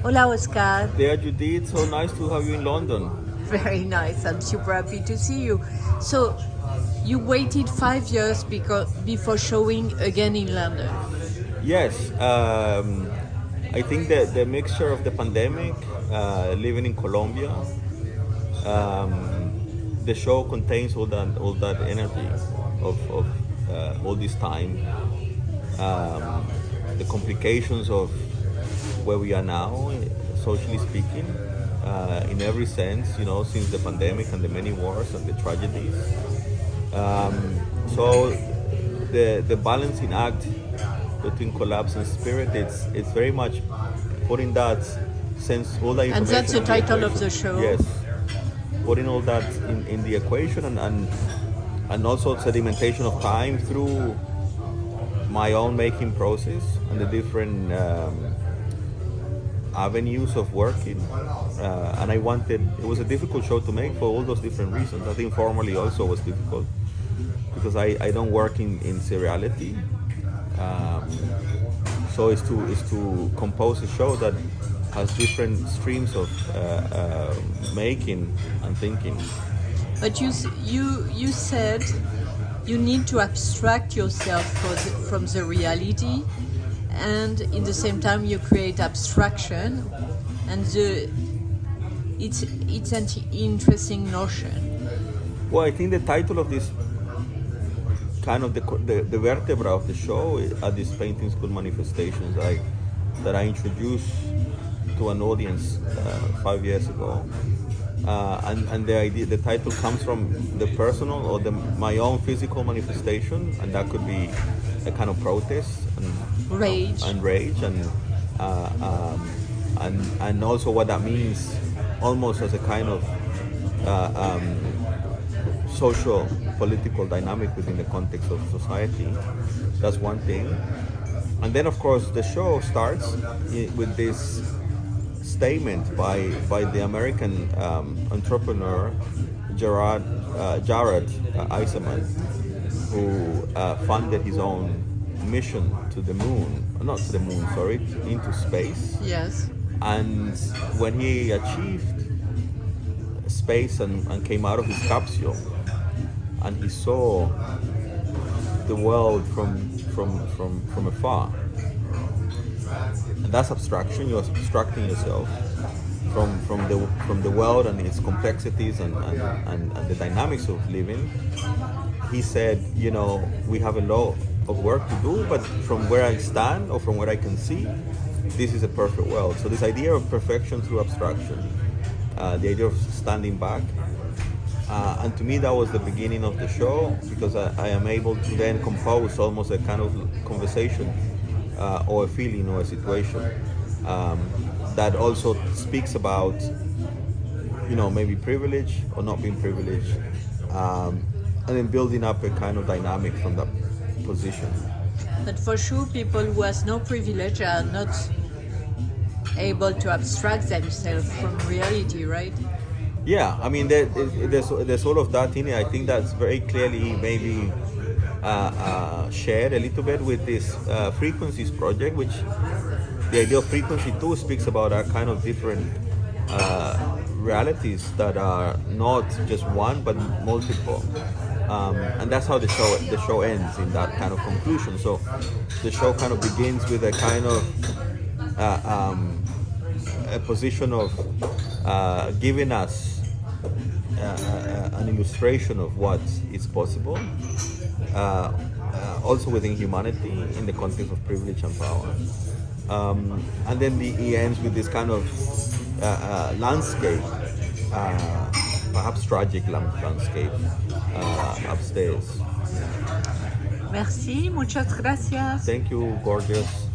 Hola, Oscar. Dear Judith, so nice to have you in London. Very nice. I'm super happy to see you. So, you waited 5 years before showing again in London. Yes, I think that the mixture of the pandemic, living in Colombia, the show contains all that energy of all this time, the complications of where we are now, socially speaking, in every sense, since the pandemic and the many wars and the tragedies. So the balancing act between collapse and spirit, it's very much putting that sense, all that information. And that's the title of the show. Yes, putting all that in the equation and also sedimentation of time through my own making process and the different avenues of working. And it was a difficult show to make for all those different reasons. I think formally also was difficult because I don't work in seriality. So it's to compose a show that has different streams of making and thinking. But you said you need to abstract yourself from the reality, and in the same time you create abstraction, and it's an interesting notion. Well, I think the title of this kind of the vertebra of the show are these painting school manifestations that I introduced to an audience 5 years ago. And the title comes from the personal or my own physical manifestation, and that could be a kind of protest and rage and also what that means, almost as a kind of social political dynamic within the context of society. That's one thing. And then of course the show starts with this statement by the American entrepreneur Jared Isaacman, who funded his own mission to the moon, not to the moon, sorry, into space. Yes. And when he achieved space and came out of his capsule, and he saw the world from afar. And that's abstraction. You're abstracting yourself from the world and its complexities and the dynamics of living. He said, we have a lot of work to do, but from where I stand or from where I can see, this is a perfect world. So this idea of perfection through abstraction, the idea of standing back, and to me that was the beginning of the show, because I am able to then compose almost a kind of conversation or a feeling or a situation that also speaks about maybe privilege or not being privileged, and then building up a kind of dynamic from that position. But for sure, people who has no privilege are not able to abstract themselves from reality, right? Yeah, I mean, there's all of that in it. I think that's very clearly maybe shared a little bit with this frequencies project, which the idea of frequency too speaks about our kind of different realities that are not just one but multiple. And that's how the show ends, in that kind of conclusion. So the show kind of begins with a kind of a position of giving us an illustration of what is possible, also within humanity in the context of privilege and power. And then he ends with this kind of landscape, perhaps tragic landscape upstairs. Merci, muchas gracias. Thank you, gorgeous.